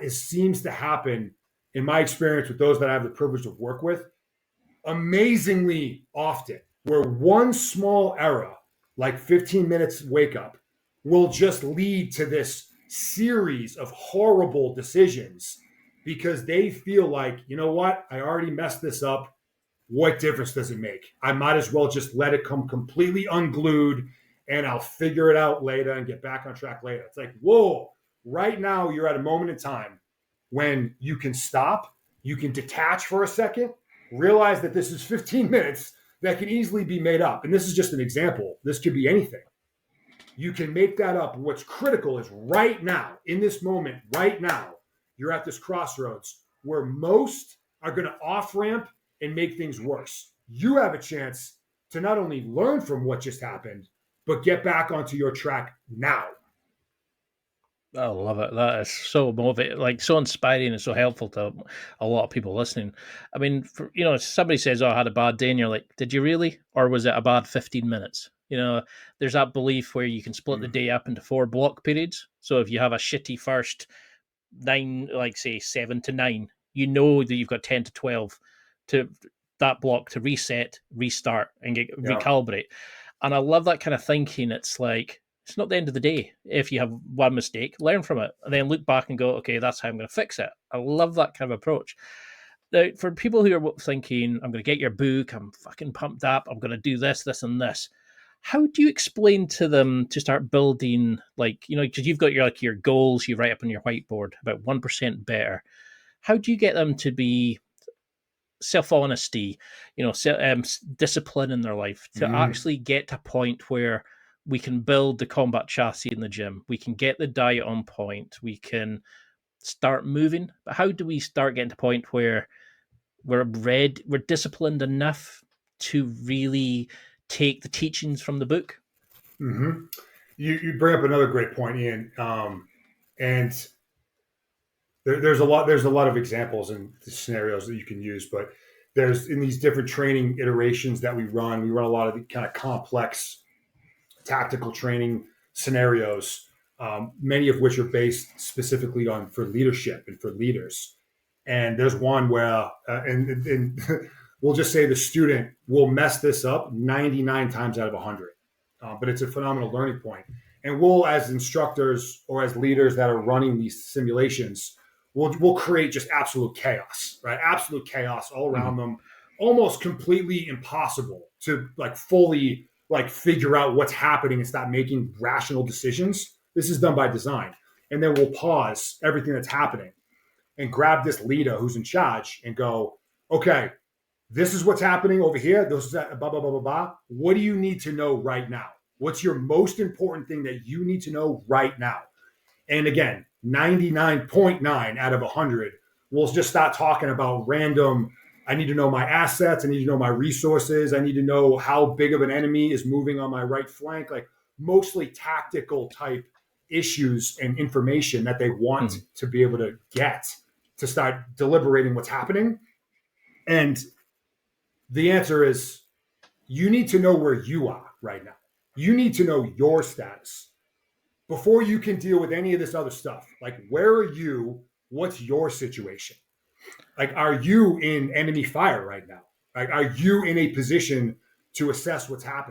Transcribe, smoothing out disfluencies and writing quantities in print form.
Seems to happen in my experience with those that I have the privilege to work with amazingly often, where one small error, like 15 minutes wake up, will just lead to this series of horrible decisions because they feel like, you know what, I already messed this up. What difference does it make? I might as well just let it come completely unglued and I'll figure it out later and get back on track later. It's like, whoa, right now you're at a moment in time when you can stop, you can detach for a second, realize that this is 15 minutes that can easily be made up. And this is just an example. This could be anything. You can make that up. What's critical is right now, in this moment, right now, you're at this crossroads where most are going to off ramp and make things worse. You have a chance to not only learn from what just happened, but get back onto your track now. I love it. That is so motivating, like so inspiring and so helpful to a lot of people listening. I mean, somebody says, "Oh, I had a bad day," and you're like, "Did you really, or was it a bad 15 minutes?" There's that belief where you can split the day up into 4 block periods. So if you have a shitty first 9, like say 7 to 9, you know that you've got 10 to 12 to that block to reset, restart, and recalibrate. And I love that kind of thinking. It's like, it's not the end of the day. If you have one mistake, learn from it and then look back and go, okay, that's how I'm going to fix it. I love that kind of approach. Now, for people who are thinking, I'm going to get your book, I'm fucking pumped up, I'm going to do this, this, and this. How do you explain to them to start building, because you've got your goals you write up on your whiteboard about 1% better. How do you get them to be self-honesty, discipline in their life to actually get to a point where we can build the combat chassis in the gym, we can get the diet on point, we can start moving? But how do we start getting to a point where we're disciplined enough to really take the teachings from the book? Mm-hmm. You bring up another great point, Ian, and there's a lot of examples and scenarios that you can use, but there's in these different training iterations that we run a lot of the kind of complex tactical training scenarios, many of which are based specifically on for leadership and for leaders. And there's one where, and we'll just say the student will mess this up 99 times out of 100, but it's a phenomenal learning point. And we'll, as instructors or as leaders that are running these simulations, we'll create just absolute chaos, right? Absolute chaos all around them, almost completely impossible to fully figure out what's happening and stop making rational decisions. This is done by design. And then we'll pause everything that's happening and grab this leader who's in charge and go, okay, this is what's happening over here. This is blah, blah, blah, blah, blah. What do you need to know right now? What's your most important thing that you need to know right now? And again, 99.9 out of 100, we'll just start talking about random, I need to know my assets. I need to know my resources. I need to know how big of an enemy is moving on my right flank, mostly tactical type issues and information that they want to be able to get to start deliberating what's happening. And the answer is, you need to know where you are right now. You need to know your status before you can deal with any of this other stuff. Where are you? What's your situation? Are you in enemy fire right now? Are you in a position to assess what's happening?